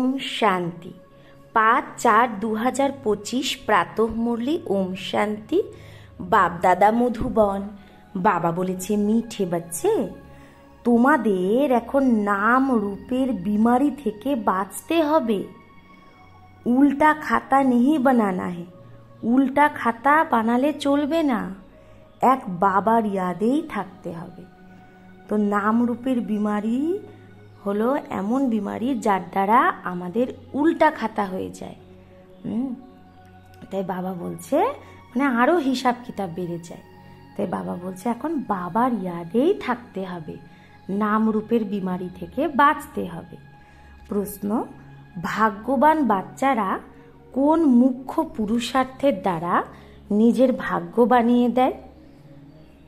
ওম শান্তি। 5/4/2025 প্রাতঃ মুরলি। ওম শান্তি। বাপদাদা মধুবন। বাবা বলেছে, মিঠে বাচ্চে, তোমাদের এখন নাম রূপের বিমারি থেকে বাঁচতে হবে। উল্টা খাতা নেহি বানানা হে। উল্টা খাতা বানালে চলবে না, এক বাবার ইয়াদেই থাকতে হবে। তো নাম রূপের বিমারি হলো এমন বিমারি যার দ্বারা আমাদের উল্টা খাতা হয়ে যায়। তাই বাবা বলছে, মানে আরও হিসাব কিতাব বেড়ে যায়। তাই বাবা বলছে এখন বাবার ইয়াদেই থাকতে হবে, নাম রূপের বিমারি থেকে বাঁচতে হবে। প্রশ্ন, ভাগ্যবান বাচ্চারা কোন মুখ্য পুরুষার্থের দ্বারা নিজের ভাগ্য বানিয়ে দেয়?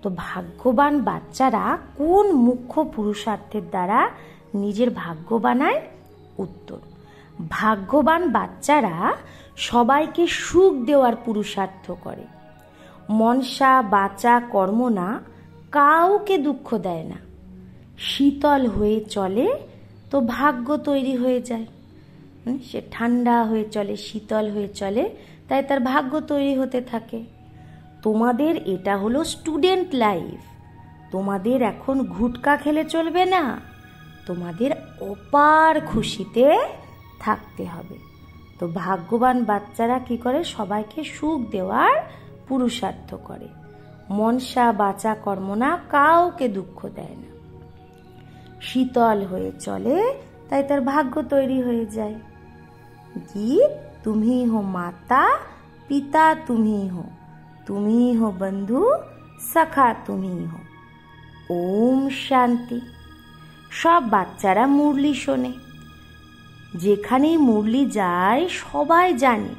তো ভাগ্যবান বাচ্চারা কোন মুখ্য পুরুষার্থের দ্বারা নিজের ভাগ্য বানায়? উত্তর, ভাগ্যবান বাচ্চারা সবাইকে সুখ দেওয়ার পুরুষার্থ করে। মনসা বাচা কর্ম না কাউকে দুঃখ দেয় না। শীতল হয়ে চলে তো ভাগ্য তৈরি হয়ে যায়। সে ঠান্ডা হয়ে চলে, শীতল হয়ে চলে, তাই তার ভাগ্য তৈরি হতে থাকে। তোমাদের এটা হলো স্টুডেন্ট লাইফ। তোমাদের এখন ঘুটকা খেলে চলবে না, তোমাদের অপার খুশিতে থাকতে হবে। তো ভাগ্যবান বাচ্চারা কি করে? সবাইকে সুখ দেওয়ার পুরুষার্থ করে। মনসা বাচা কর্ম না কাউকে দুঃখ দেয় না। শীতল হয়ে চলে, তাই তার ভাগ্য তৈরি হয়ে যায়। গীত, তুমি হো মাতা পিতা, তুমি হো বন্ধু সখা, তুমি হো। ওম শান্তি। সব বাচ্চারা মুরলি শোনে। যেখানেই মুরলি যায় সবাই জানে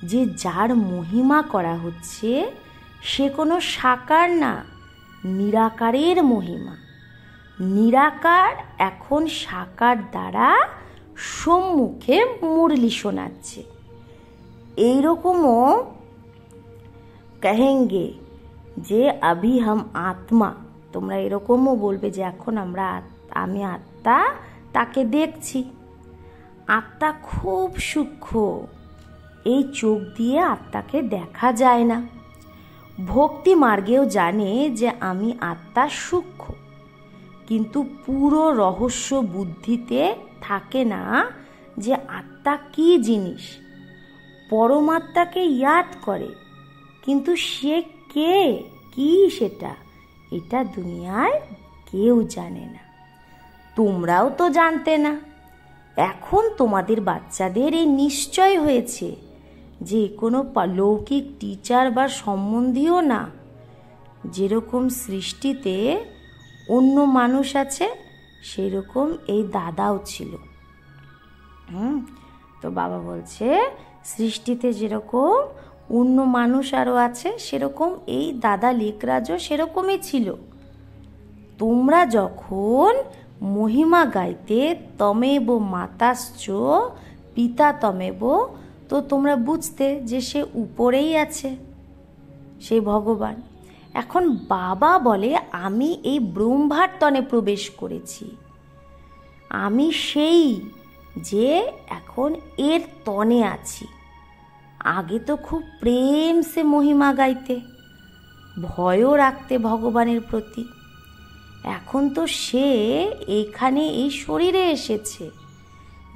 যে যার মহিমা করা হচ্ছে সে কোনো সাকার না, নিরাকারের মহিমা। নিরাকার এখন সাকার দ্বারা সম্মুখে মুরলি শোনাচ্ছে। এইরকমও কহেঙ্গে যে আভি হাম আত্মা। তোমরা এরকমও বলবে যে এখন আমি আত্মা, তাকে দেখছি। আত্মা খুব সূক্ষ্ম, এই চোখ দিয়ে আত্মাকে দেখা যায় না। ভক্তি মার্গেও জানে যে আমি আত্মা সূক্ষ্ম, কিন্তু পুরো রহস্য বুদ্ধিতে থাকে না যে আত্মা কি জিনিস। পরমাত্মাকে ইয়াদ করে, কিন্তু সে কে, কি সেটা, এটা দুনিয়ায় কেউ জানে না। তোমরাও তো জানতে না। এখন তোমাদের বাচ্চাদের এই নিশ্চয় হয়েছে যে কোনো লৌকিক টিচার বা সম্বন্ধীও না। যেরকম সৃষ্টিতে অন্য মানুষ আছে, সেরকম এই দাদাও ছিল। তো বাবা বলছে সৃষ্টিতে যেরকম অন্য মানুষ আরও আছে, সেরকম এই দাদা লেকরাজও সেরকমই ছিল। তোমরা যখন মহিমা গাইতে তমেব মাতাশ্চ পিতা তমেব, তো তোমরা বুঝতে যে সে উপরেই আছে, সেই ভগবান। এখন বাবা বলে আমি এই ব্রহ্মার তনে প্রবেশ করেছি। আমি সেই যে এখন এর তনে আছি। আগে তো খুব প্রেম সে মহিমা গাইতে, ভয়ও রাখতে ভগবানের প্রতি। এখন তো সে এখানে এই শরীরে এসেছে।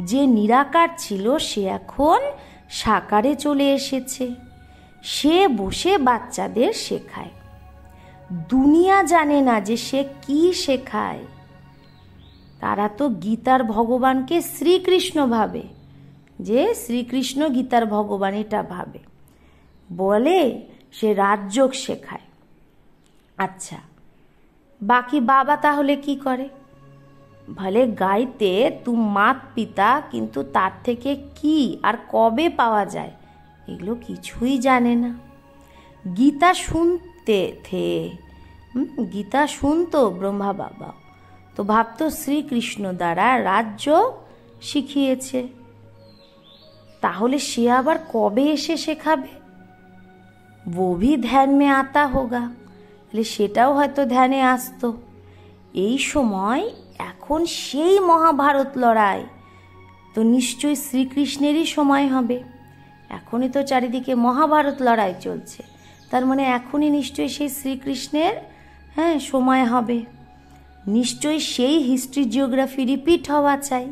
যে নিরাকার ছিল সে এখন সাকারে চলে এসেছে। সে বসে বাচ্চাদের শেখায়। দুনিয়া জানে না যে সে কি শেখায়। তারা তো গীতার ভগবানকে শ্রীকৃষ্ণ ভাবে, যে শ্রীকৃষ্ণ গীতার ভগবান এটা ভাবে, বলে সে রাজযোগ শেখায়। আচ্ছা, বাকি বাবা তাহলে কি করে? ভলে গাইতে তুম মাত পিতা, কিন্তু তার থেকে কি আর কবে পাওয়া যায় এগুলো কিছুই জানে না। গীতা শুনতো ব্রহ্মা বাবা, তো ভাবতো শ্রীকৃষ্ণ দ্বারা রাজযোগ শিখিয়েছে। তাহলে সে আবার কবে এসে শেখাবে? वो भी ধ্যান মে আতা হোগা। তাহলে সেটাও হয়তো ধ্যানে আসতো। এই সময় এখন সেই মহাভারত লড়াই, তো নিশ্চয়ই শ্রীকৃষ্ণেরই সময় হবে। এখনই তো চারিদিকে মহাভারত লড়াই চলছে, তার মানে এখনই নিশ্চয়ই সেই শ্রীকৃষ্ণের সময় হবে। নিশ্চয়ই সেই হিস্ট্রি জিওগ্রাফি রিপিট হওয়া চাই।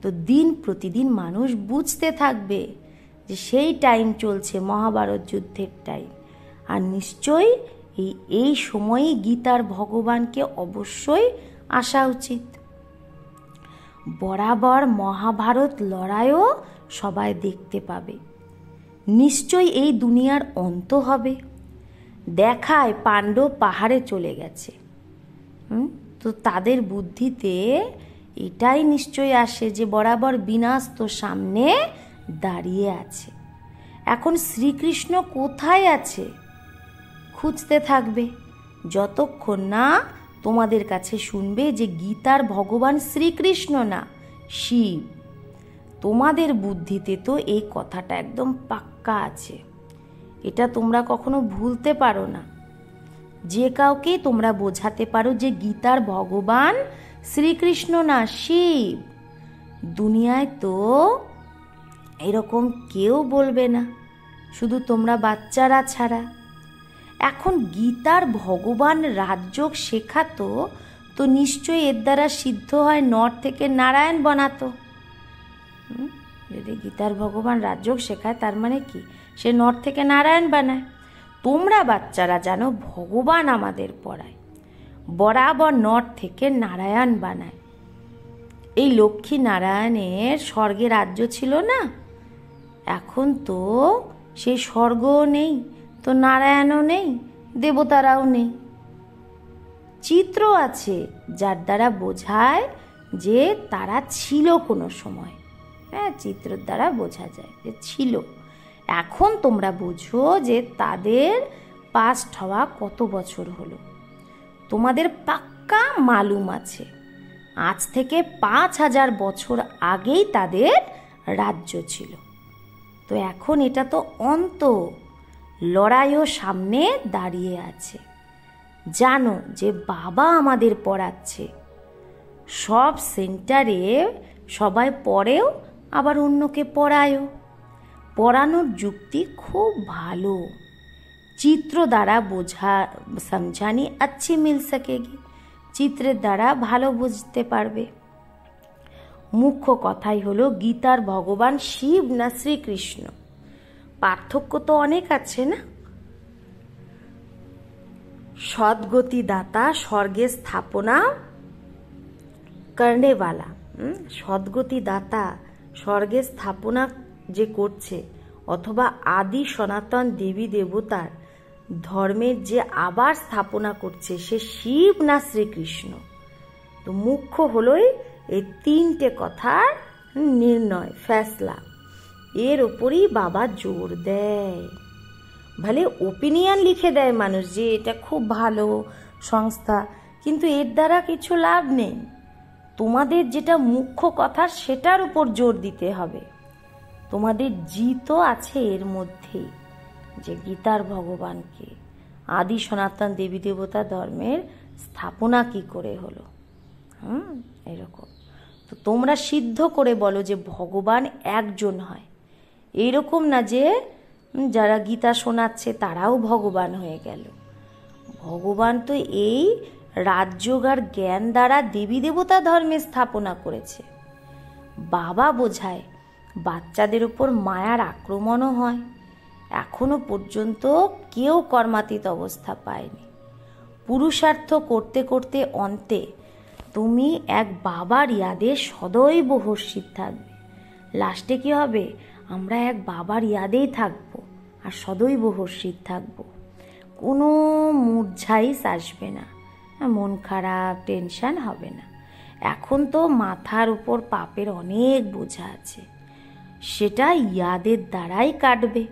তো দিন প্রতিদিন মানুষ বুঝতে থাকবে যে সেই টাইম চলছে, মহাভারত যুদ্ধের টাইম। আর নিশ্চয়ই এই সময়েই গীতার ভগবানকে অবশ্যই আসা উচিত। বরাবর মহাভারত লড়াইও সবাই দেখতে পাবে। নিশ্চয়ই এই দুনিয়ার অন্ত হবে। দেখায় পাণ্ডব পাহাড়ে চলে গেছে, তো তাদের বুদ্ধিতে এটাই নিশ্চয়ই আসে যে বরাবর বিনাশ তো সামনে দাঁড়িয়ে আছে। এখন শ্রীকৃষ্ণ কোথায় আছে খুঁজতে থাকবে, যতক্ষণ না তোমাদের কাছে শুনবে যে গীতার ভগবান শ্রীকৃষ্ণ না শিব। তোমাদের বুদ্ধিতে তো এই কথাটা একদম পাক্কা আছে, এটা তোমরা কখনো ভুলতে পারো না। যে কাউকে তোমরা বোঝাতে পারো যে গীতার ভগবান শ্রীকৃষ্ণ না শিব। দুনিয়ায় তো এরকম কেউ বলবে না, শুধু তোমরা বাচ্চারা ছাড়া। এখন গীতার ভগবান রাজযোগ শেখাতো, তো নিশ্চয়ই এর দ্বারা সিদ্ধ হয় নর থেকে নারায়ণ বানাতো। যদি গীতার ভগবান রাজযোগ শেখায় তার মানে কি, সে নর থেকে নারায়ণ বানায়। তোমরা বাচ্চারা জানো ভগবান আমাদের পড়ায় বরাবর নর থেকে নারায়ণ বানায়। এই লক্ষ্মী নারায়ণের স্বর্গে রাজ্য ছিল না, এখন তো সেই স্বর্গও নেই, তো নারায়ণও নেই, দেবতারাও নেই। চিত্র আছে যার দ্বারা বোঝায় যে তারা ছিল কোনো সময়। চিত্রের দ্বারা বোঝা যায় যে ছিল। এখন তোমরা বুঝো যে তাদের পাস্ট হওয়া কত বছর হলো। তোমাদের পাক্কা মালুম আছে আজ থেকে 5000 বছর আগেই তাদের রাজ্য ছিল। তো এখন এটা তো অন্ত, লড়াইও সামনে দাঁড়িয়ে আছে। জানো যে বাবা আমাদের পড়াচ্ছে, সব সেন্টারে সবাই পড়েও আবার অন্যকে পড়ায়ও। পড়ানোর যুক্তি খুব ভালো। চিত্র দ্বারা বোঝা সমঝানি अच्छी মিল सकेगी, চিত্রের দ্বারা ভালো বুঝতে পারবে। মুখ্য কথাই হলো গীতার ভগবান শিব না শ্রীকৃষ্ণ। পার্থক্য তো অনেক আছে না। সদ্গতি দাতা স্বর্গে স্থাপনা কর্নেওয়ালা, সদ্গতি দাতা স্বর্গে স্থাপনা যে করছে, অথবা আদি সনাতন দেবী দেবতার ধর্মের যে আবার স্থাপনা করছে, সে শিব না শ্রীকৃষ্ণ। তো মুখ্য হলোই এই 3টে কথার নির্ণয়, ফ্যাসলা। এর ওপরই বাবা জোর দেয়। ভালে ওপিনিয়ন লিখে দেয় মানুষ যে এটা খুব ভালো সংস্থা, কিন্তু এর দ্বারা কিছু লাভ নেই। তোমাদের যেটা মুখ্য কথা সেটার উপর জোর দিতে হবে। তোমাদের জিতও আছে এর মধ্যেই, যে গীতার ভগবানকে আদি সনাতন দেবী দেবতা ধর্মের স্থাপনা কি করে হলো। এরকম তো তোমরা সিদ্ধ করে বলো যে ভগবান একজন হয়। এইরকম না যে যারা গীতা শোনাচ্ছে তারাও ভগবান হয়ে গেল। ভগবান তো এই রাজযোগ আর জ্ঞান দ্বারা দেবী দেবতা ধর্মের স্থাপনা করেছে। বাবা বোঝায় বাচ্চাদের উপর মায়ার আক্রমণও হয়। এখনো পর্যন্ত কেউ কর্মাতীত অবস্থা পায়নি। পুরুষার্থ করতে করতে অন্তে তুমি এক বাবার ইয়াদে সদৈব হর্ষিত থাকবে। লাস্টে কি হবে, আমরা এক বাবার ইয়াদেই থাকবো আর সদৈব হর্ষিত থাকবো। কোনো মূর্ছাইস আসবে না, মন খারাপ টেনশন হবে না। এখন তো মাথার উপর পাপের অনেক বোঝা আছে, সেটা ইয়াদের দ্বারাই কাটবে।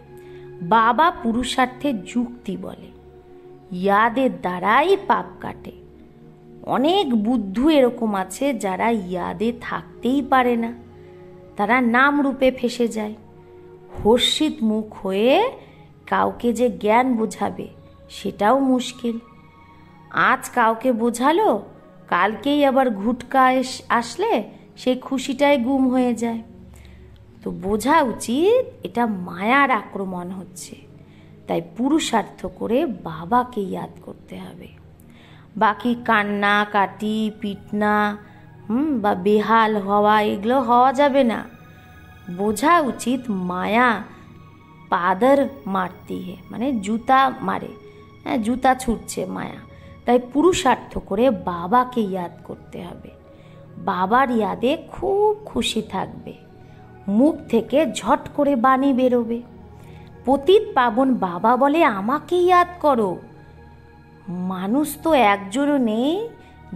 বাবা পুরুষার্থের যুক্তি বলে, ইয়াদের দ্বারাই পাপ কাটে। অনেক বুদ্ধু এরকম আছে যারা ইয়াদে থাকতেই পারে না, তারা নাম রূপে ফেসে যায়। হর্ষিত মুখ হয়ে কাউকে যে জ্ঞান বোঝাবে সেটাও মুশকিল। আজ কাউকে বোঝালো, কালকেই আবার ঘুটকা আসলে সেই খুশিটাই গুম হয়ে যায়। তো বোঝা উচিত এটা মায়ার আক্রমণ হচ্ছে, তাই পুরুষার্থ করে বাবাকে ইয়াদ করতে হবে। বাকি কান্না কাটি পিটনা বা বেহাল হওয়া এগুলো হওয়া যাবে না। বোঝা উচিত মায়া পাদর মারতি হে, মানে জুতা মারে, হ্যাঁ জুতা ছুটছে মায়া। তাই পুরুষার্থ করে বাবাকে ইয়াদ করতে হবে। বাবার ইয়াদে খুব খুশি থাকবে, মুখ থেকে ঝট করে বাণী বেরোবে। পতিত পাবন বাবা বলে আমাকে ইয়াদ করো। মানুষ তো একজনও নেই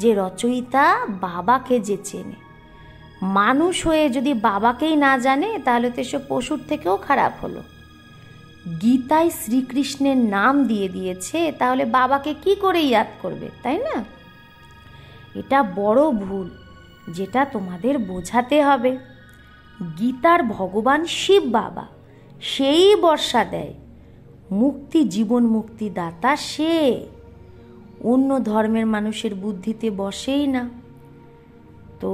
যে রচয়িতা বাবাকে যে চেনে। মানুষ হয়ে যদি বাবাকেই না জানে তাহলে তো এসব পশুর থেকেও খারাপ হলো। গীতায় শ্রীকৃষ্ণের নাম দিয়ে দিয়েছে, তাহলে বাবাকে কি করে ইয়াদ করবে, তাই না? এটা বড় ভুল, যেটা তোমাদের বোঝাতে হবে। গীতার ভগবান শিব বাবা, সেই বর্ষা দেয় মুক্তি, জীবন মুক্তি দাতা সে। অন্য ধর্মের মানুষের বুদ্ধিতে বসেই না। তো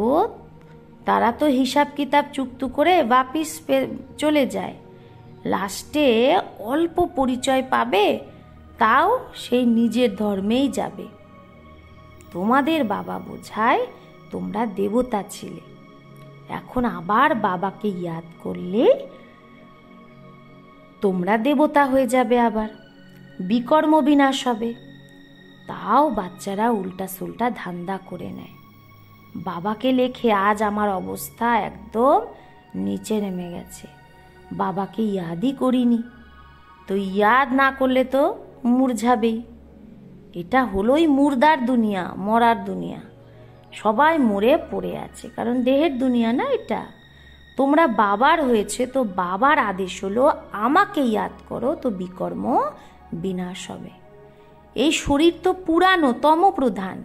তারা তো হিসাব কিতাব চুক্ত করে বাপিস চলে যায়, লাস্টে অল্প পরিচয় পাবে, তাও সেই নিজের ধর্মেই যাবে। তোমাদের বাবা বোঝায় তোমরা দেবতা ছিলে, এখন আবার বাবাকে ইয়াদ করলে তোমরা দেবতা হয়ে যাবে, আবার বিকর্ম বিনাশ হবে। তাও বাচ্চারা উল্টা সুল্টা ধান্দা করে নেয়। বাবাকে লেখে আজ আমার অবস্থা একদম নিচে নেমে গেছে, বাবাকে ইয়াদই করিনি। তো ইয়াদ না করলে তো মুরঝাবেই। এটা হলোই মুর্দার দুনিয়া, মরার দুনিয়া। সবাই মরে পড়ে আছে, কারণ দেহের দুনিয়া না এটা। তোমরা বাবার হয়েছে, তো বাবার আদেশ হলো আমাকে ইয়াদ করো, তো বিকর্ম বিনাশ হবে। এই শরীর তো পুরানো, তমপ্রধান,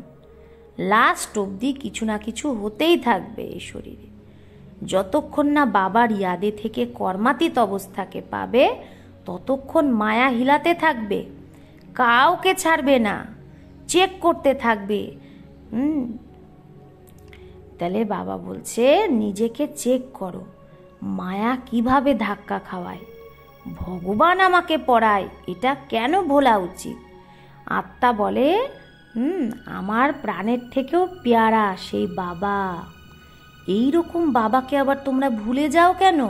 লাস্ট অবধি কিছু না কিছু হতেই থাকবে এই শরীরে। যতক্ষণ না বাবার ইয়াদে থেকে কর্মাতীত অবস্থাকে পাবে, ততক্ষণ মায়া হিলাতে থাকবে, কাউকে ছাড়বে না, চেক করতে থাকবে। তাহলে বাবা বলছে নিজেকে চেক করো, মায়া কিভাবে ধাক্কা খাওয়ায়। ভগবান আমাকে পড়ায়, এটা কেন ভোলা উচিত? আত্মা বলে আমার প্রাণের থেকেও পেয়ারা সেই বাবা। এই রকম বাবাকে আবার তোমরা ভুলে যাও কেন?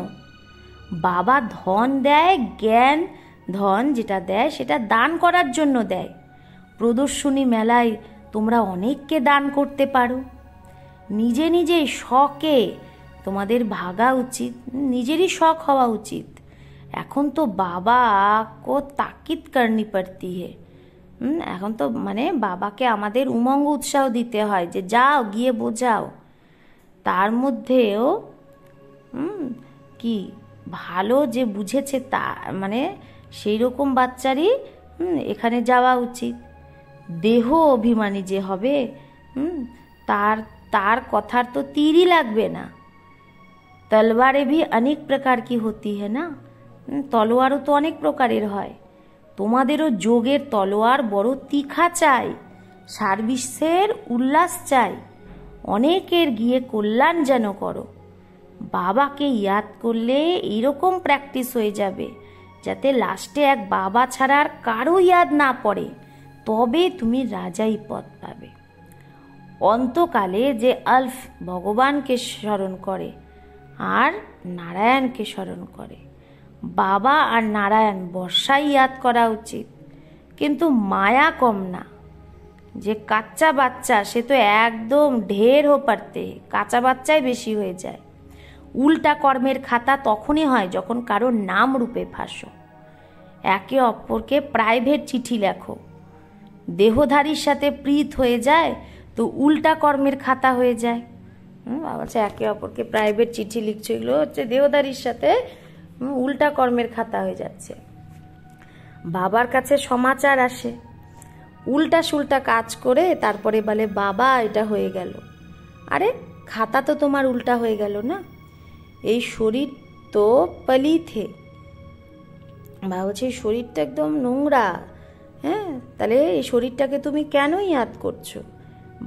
বাবা ধন দেয়, জ্ঞান ধন যেটা দেয় সেটা দান করার জন্য দেয়। প্রদর্শনী মেলায় তোমরা অনেককে দান করতে পারো। নিজে নিজেই শখে তোমাদের ভাগা উচিত, নিজেরই শখ হওয়া উচিত। এখন তো বাবা কো তাকিদ করনি পড়তি হে। এখন তো মানে বাবাকে আমাদের উমঙ্গ উৎসাহ দিতে হয় যে যাও গিয়ে বোঝাও। তার মধ্যেও কি ভালো যে বুঝেছে তা মানে সেই রকম বাচ্চারই এখানে যাওয়া উচিত। দেহ অভিমানী যে হবে তার কথার তো তীরই লাগবে না। তলবারে ভি অনেক প্রকার কি হতি है না, তলোয়ারও তো অনেক প্রকারের হয়। তোমাদেরও যোগের তলোয়ার বড় তীখা চাই, সার্ভিসের উল্লাস চাই, অনেকের গিয়ে কল্যাণ যেন করো। বাবাকে ইয়াদ করলে এইরকম প্র্যাকটিস হয়ে যাবে যাতে লাস্টে এক বাবা ছাড়া আর কারো ইয়াদ না পড়ে, তবে তুমি রাজাই পদ পাবে। অন্তকালে যে আলফ ভগবানকে স্মরণ করে আর নারায়ণকে স্মরণ করে, বাবা আর নারায়ণ বর্ষাই ইয়াদ করা উচিত। কিন্তু মায়া কম না, যে কাচ্চা বাচ্চা সে তো একদম ঢের হো পারতে, কাঁচা বাচ্চাই বেশি হয়ে যায়। উল্টা কর্মের খাতা তখনই হয় যখন কারোর নাম রূপে ফাঁসো, একে অপরকে প্রাইভেট চিঠি লেখো। দেহধারীর সাথে প্রীত হয়ে যায় তো উল্টা কর্মের খাতা হয়ে যায়। বলছে একে অপরকে প্রাইভেট চিঠি লিখছো, এগুলো হচ্ছে দেহধারীর সাথে উল্টা কর্মের খাতা হয়ে যাচ্ছে। বাবার কাছে সমাচার আসে, উল্টা সুল্টা কাজ করে তারপরে বলে বাবা এটা হয়ে গেল। আরে খাতা তো তোমার উল্টা হয়ে গেল না। এই শরীর তো পলিথে, বাবা বলছে এই শরীরটা একদম নোংরা। হ্যাঁ, তাহলে এই শরীরটাকে তুমি কেন ইয়াদ করছো?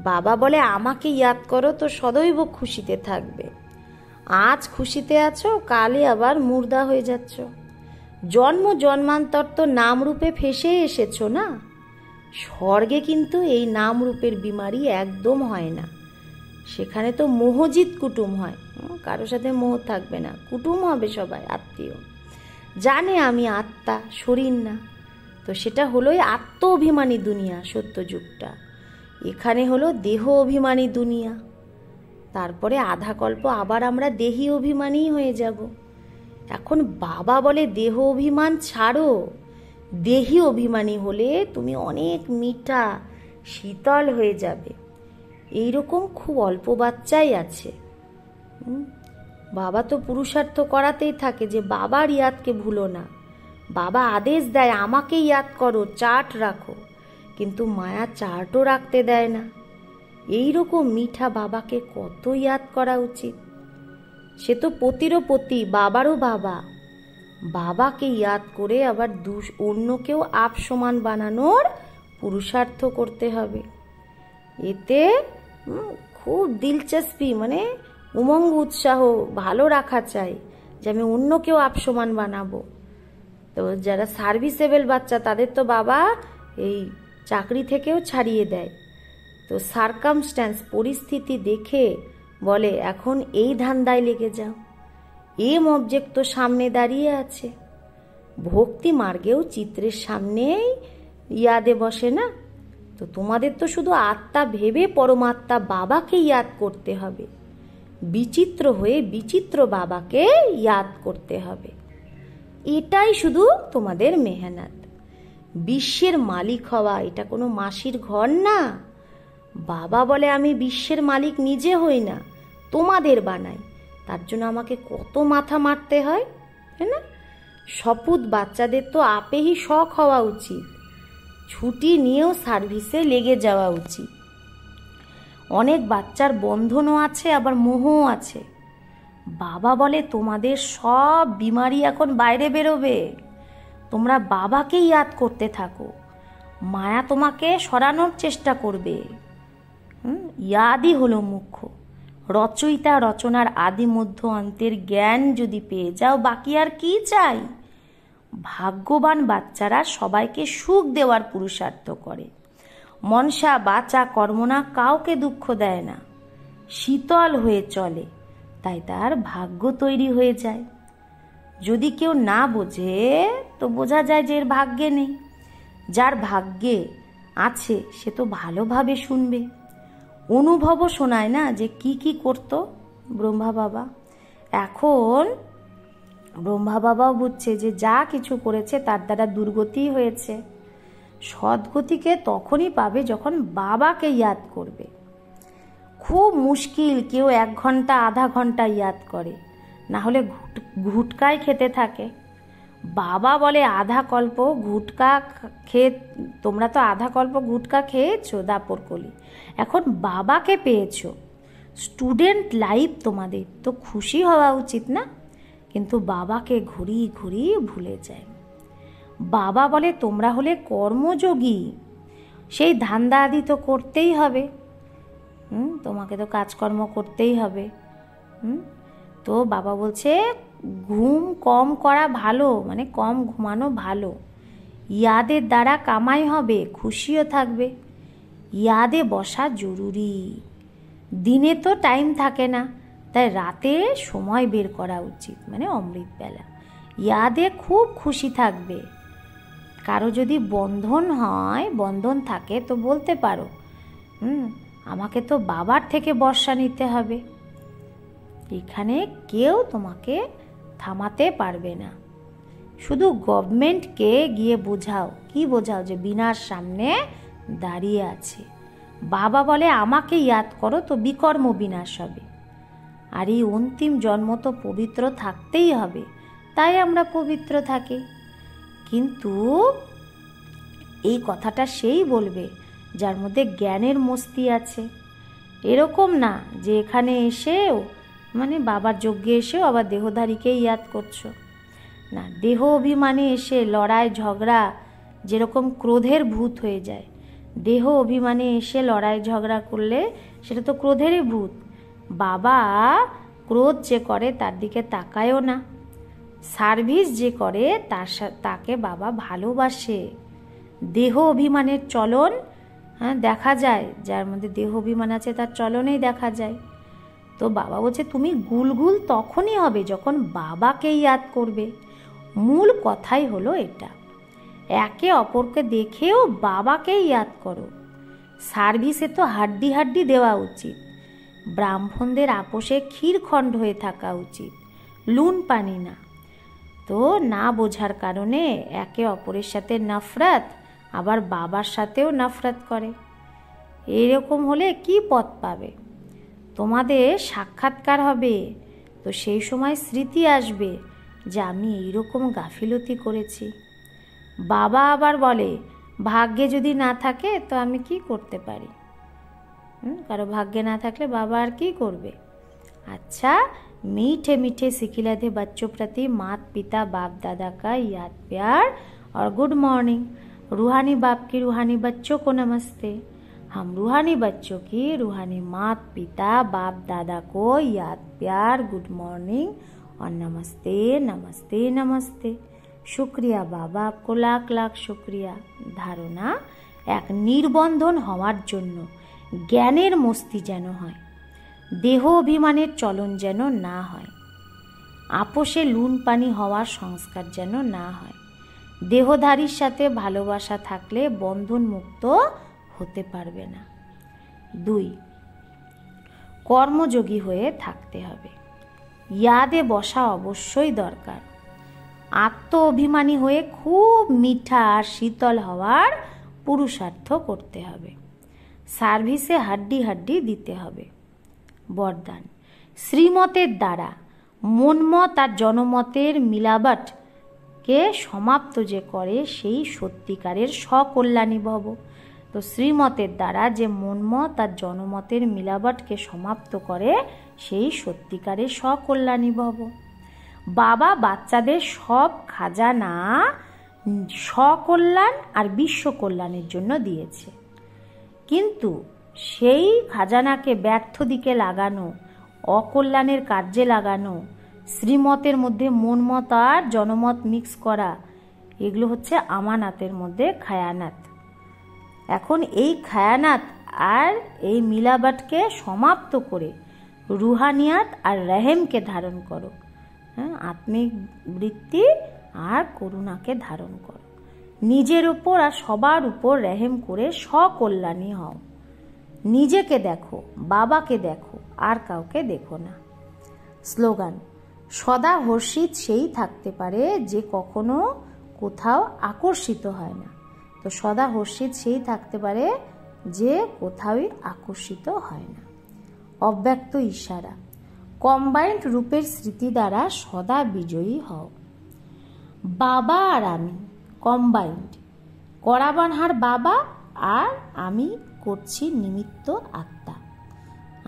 বাবা বলে আমাকে ইয়াদ করো তো সদৈব খুশিতে থাকবে। আজ খুশিতে আছো, কালে আবার মুর্দা হয়ে যাচ্ছ। জন্ম জন্মান্তর তো নাম রূপে ফেসে এসেছো না। স্বর্গে কিন্তু এই নাম রূপের বিমারি একদম হয় না। সেখানে তো মোহজিৎ কুটুম হয়, কারোর সাথে মোহ থাকবে না, কুটুম হবে সবাই, আত্মীয়। জানে আমি আত্মা, শরীর না। তো সেটা হলোই আত্ম অভিমানী দুনিয়া, সত্যযুগটা। এখানে হলো দেহ অভিমানী দুনিয়া। তারপরে আধা কল্প আবার আমরা দেহি অভিমানী হয়ে যাব। এখন বাবা বলে দেহ অভিমান ছাড়ো, দেহি অভিমানী হলে তুমি অনেক মিঠা শীতল হয়ে যাবে। এইরকম খুব অল্প বাচ্চাই আছে। বাবা তো পুরুষার্থ করাতেই থাকে যে বাবার ইয়াদকে ভুলো না। বাবা আদেশ দেয় আমাকে ইয়াদ করো, চার্ট রাখো, কিন্তু মায়া চার্টও রাখতে দেয় না। এইরকম মিঠা বাবাকে কত ইয়াদ করা উচিত। সে তো পতিরও পতি, বাবারও বাবা। বাবাকে ইয়াদ করে আবার অন্যকেও আপ সমান বানানোর পুরুষার্থ করতে হবে। এতে খুব দিলচস্পি, মানে উমঙ্গ, উৎসাহ ভালো রাখা চাই যে আমি অন্যকেও আপ সমান বানাবো। তো যারা সার্ভিসেবল বাচ্চা তাদের তো বাবা এই চাকরি থেকেও ছাড়িয়ে দেয়। তো সার্কামস্ট্যান্স, পরিস্থিতি দেখে বলে এখন এই ধান্দায় লেগে যাও। এম অবজেক্ট তো সামনে দাঁড়িয়ে আছে। ভক্তি মার্গেও চিত্রের সামনেই ইয়াদে বসে না। তো তোমাদের তো শুধু আত্মা ভেবে পরমাত্মা বাবাকে ইয়াদ করতে হবে। বিচিত্র হয়ে বিচিত্র বাবাকে ইয়াদ করতে হবে। এটাই শুধু তোমাদের মেহনত। বিশ্বের মালিক হওয়া এটা কোনো মাসির ঘর না। বাবা বলে আমি বিশ্বের মালিক নিজে হই না, তোমাদের বানাই। তার জন্য আমাকে কত মাথা মারতে হয়, তাই না? সপুত বাচ্চাদের তো আপেই শখ হওয়া উচিত। ছুটি নিয়েও সার্ভিসে লেগে যাওয়া উচিত। অনেক বাচ্চার বন্ধনও আছে, আবার মোহও আছে। বাবা বলে তোমাদের সব বিমারি এখন বাইরে বেরোবে। তোমরা বাবাকে ইয়াদ করতে থাকো, মায়া তোমাকে সরানোর চেষ্টা করবে। ইয়াদই হলো মুখ্য। রচয়িতা রচনার আদি মধ্য অন্তের জ্ঞান যদি পেয়ে যাও, বাকি আর কি চাই? ভাগ্যবান বাচ্চারা সবাইকে সুখ দেওয়ার পুরুষার্থ করে। মনসা বাচা কর্মনা কাউকে দুঃখ দেয় না, শীতল হয়ে চলে, তাই তার ভাগ্য তৈরি হয়ে যায়। যদি কেউ না বোঝে তো বোঝা যায় যে এর ভাগ্যে নেই। যার ভাগ্যে আছে সে তো ভালোভাবে শুনবে। অনুভবও শোনায় না যে কি কি করত ব্রহ্মা বাবা। এখন ব্রহ্মা বাবাও বুঝছে যে যা কিছু করেছে তার দ্বারা দুর্গতি হয়েছে। সদ্গতিকে তখনই পাবে যখন বাবাকে ইয়াদ করবে। খুব মুশকিল কেউ 1 ঘন্টা আধা ঘন্টা ইয়াদ করে, না হলে ঘুটকাই খেতে থাকে। বাবা বলে আধা কল্প ঘুটকা খেয়ে, তোমরা তো আধা কল্প ঘুটকা খেয়েছো দাপর কলি, এখন বাবাকে পেয়েছো। স্টুডেন্ট লাইফ তোমাদের তো খুশি হওয়া উচিত না? কিন্তু বাবাকে ঘুরিয়ে ঘুরিয়ে ভুলে যায়। বাবা বলে তোমরা হলে কর্মযোগী, সেই ধান্দা আদি তো করতেই হবে। তোমাকে তো কাজকর্ম করতেই হবে। তো বাবা বলছে ঘুম কম করা ভালো, মানে কম ঘুমানো ভালো। ইয়াদের দ্বারা কামাই হবে, খুশিও থাকবে। ইয়াদে বসা জরুরি। দিনে তো টাইম থাকে না, তাই রাতে সময় বের করা উচিত, মানে অমৃতবেলা। ইয়াদে খুব খুশি থাকবে। কারো যদি বন্ধন হয়, বন্ধন থাকে তো বলতে পারো আমাকে তো বাবার থেকে বর্ষা নিতে হবে। এখানে কেউ তোমাকে থামাতে পারবে না। শুধু গভর্নমেন্টকে গিয়ে বোঝাও, কি বোঝাও? যে বিনার সামনে দাঁড়িয়ে আছে। বাবা বলে আমাকে ইয়াদ করো তো বিকর্ম বিনাশ হবে। আর এই অন্তিম জন্ম তো পবিত্র থাকতেই হবে, তাই আমরা পবিত্র থাকি। কিন্তু এই কথাটা সেই বলবে যার মধ্যে জ্ঞানের মস্তি আছে। এরকম না যে এখানে এসেও, মানে বাবার যজ্ঞে এসেও আবার দেহধারীকে ইয়াদ করছো না। দেহ অভিমানে এসে লড়াই ঝগড়া যেরকম ক্রোধের ভূত হয়ে যায়, দেহ অভিমানে এসে লড়াই ঝগড়া করলে সেটা তো ক্রোধেরই ভূত। বাবা ক্রোধ যে করে তার দিকে তাকায়ও না, সার্ভিস যে করে তাকে বাবা ভালোবাসে। দেহ অভিমানের চলন দেখা যায়, যার মধ্যে দেহ অভিমান আছে তার চলনেই দেখা যায়। তো বাবা বলছে তুমি গুলগুল তখনই হবে যখন বাবাকে ইয়াদ করবে। মূল কথাই হলো এটা, একে অপরকে দেখেও বাবাকেই ইয়াদ করো। সার্ভিসে তো হাড্ডি হাড্ডি দেওয়া উচিত, ব্রাহ্মণদের আপোষে ক্ষীরখণ্ড হয়ে থাকা উচিত, লুন পানি না। তো না বোঝার কারণে একে অপরের সাথে নফরত, আবার বাবার সাথেও নফরত করে। এরকম হলে কি পথ পাবে? তোমাদের সাক্ষাৎকার হবে, তো সেই সময় স্মৃতি আসবে যে আমি এইরকম গাফিলতি করেছি। বাবা আবার বলে ভাগ্যে যদি না থাকে তো আমি কি করতে পারি? কারো ভাগ্যে না থাকলে বাবা আর কি করবে? अच्छा, मीठे मीठे सिखिलाधे बच्चों प्रति मात पिता बाप दादा का याद प्यार और गुड मॉर्निंग। रूहानी बाप की रूहानी बच्चों को नमस्ते। हम रूहानी बच्चों की रूहानी मात पिता बाप दादा को याद प्यार, गुड मॉर्निंग और नमस्ते नमस्ते नमस्ते। शुक्रिया बाबा, आपको लाख लाख शुक्रिया। धारणा एक निर्बंधन हওয়ার জন্য জ্ঞানের মস্তি যেন হয়, দেহ অভিমানের চলন যেন না হয়, আপোষে লুন পানি হওয়ার সংস্কার যেন না হয়। দেহধারীর সাথে ভালোবাসা থাকলে বন্ধন মুক্ত হতে পারবে না। 2, কর্মযোগী হয়ে থাকতে হবে। ইয়াদে বসা অবশ্যই দরকার। আত্ম অভিমানী হয়ে খুব মিঠা আর শীতল হওয়ার পুরুষার্থ করতে হবে। সার্ভিসে হাড্ডি হাড্ডি দিতে হবে। বরদান, শ্রীমতের দ্বারা মনমত আর জনমতের মিলাবটকে সমাপ্ত যে করে সেই সত্যিকারের সকল্যাণী ভব। তো শ্রীমতের দ্বারা যে মনমত আর জনমতের মিলাবটকে সমাপ্ত করে সেই সত্যিকারের সকল্যাণী ভব। বাবা বাচ্চাদের সব খাজানা সকল্যাণ আর বিশ্ব কল্যাণের জন্য দিয়েছে, কিন্তু সেই খাজানাকে ব্যর্থ দিকে লাগানো, অকল্যাণের কার্যে লাগানো, শ্রীমতের মধ্যে মনমত আর জনমত মিক্স করা, এগুলো হচ্ছে আমানাতের মধ্যে খায়ানাত। এখন এই খায়ানাত আর এই মিলাবাটকে সমাপ্ত করে রুহানিয়াত আর রহেমকে ধারণ করো। আত্মিক বৃত্তি আর করুণাকে ধারণ করো। নিজের উপর আর সবার উপর রহেম করে সকল্যাণী হও। নিজেকে দেখো, বাবাকে দেখো, আর কাউকে দেখো না। স্লোগান, সদা হর্ষিত সেই থাকতে পারে যে কখনো কোথাও আকর্ষিত হয় না। তো সদা হর্ষিত সেই থাকতে পারে যে কোথাওই আকর্ষিত হয় না। অব্যক্ত ইশারা, কম্বাইন্ড রূপের স্মৃতি দ্বারা সদা বিজয়ী হও। বাবা আর আমি কম্বাইন্ড, করাবানহার বাবা আর আমি করছি নিমিত্ত আত্মা।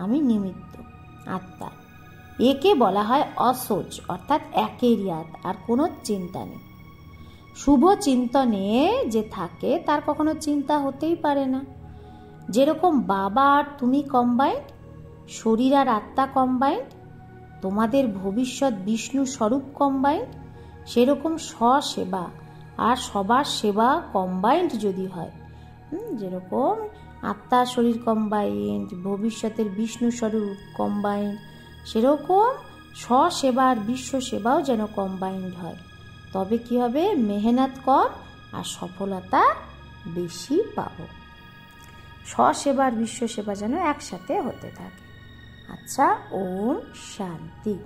আমি নিমিত্ত আত্মা, একে বলা হয় অসোচ, অর্থাৎ একের ইয়াদ, আর কোনো চিন্তা নেই। শুভ চিন্তনে যে থাকে তার কখনো চিন্তা হতেই পারে না। যেরকম বাবা আর তুমি কম্বাইন্ড, শরীর আর আত্মা কম্বাইন্ড, তোমাদের ভবিষ্যৎ বিষ্ণু স্বরূপ কম্বাইন্ড, সেরকম স্বসেবা আর সবার সেবা কম্বাইন্ড যদি হয়, যেরকম আত্মা শরীর কম্বাইন্ড, ভবিষ্যতের বিষ্ণু স্বরূপ কম্বাইন্ড, সেরকম স্বসেবা আর বিশ্ব সেবাও যেন কম্বাইন্ড হয়, তবে কি হবে? মেহনত কম আর সফলতা বেশি পাবো। স্বসেবা আর বিশ্ব সেবা যেন একসাথে হতে থাকে। আচ্ছা, ওম শান্তি।